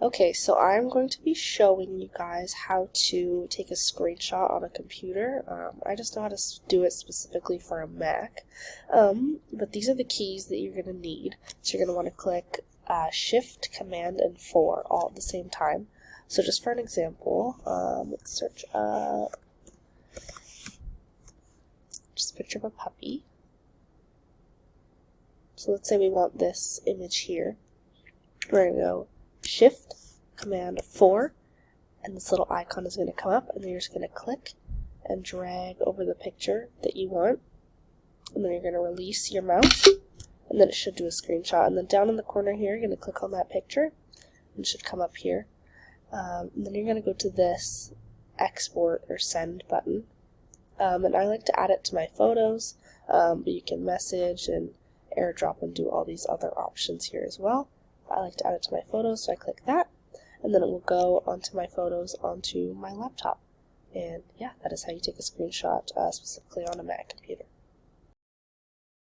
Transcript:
Okay, so I'm going to be showing you guys how to take a screenshot on a computer. I just know how to do it specifically for a Mac. But these are the keys that you're going to need. So you're going to want to click Shift, Command, and 4 all at the same time. So just for an example, let's search just a picture of a puppy. So let's say we want this image here. We're going to go Shift, Command 4, and this little icon is going to come up, and then you're just going to click and drag over the picture that you want, and then you're going to release your mouse, and then it should do a screenshot. And then down in the corner here, you're going to click on that picture, and it should come up here. And then you're going to go to this export or send button, and I like to add it to my photos, but you can message and airdrop and do all these other options here as well. I like to add it to my photos, so I click that, and then it will go onto my photos onto my laptop. And yeah, that is how you take a screenshot specifically on a Mac computer.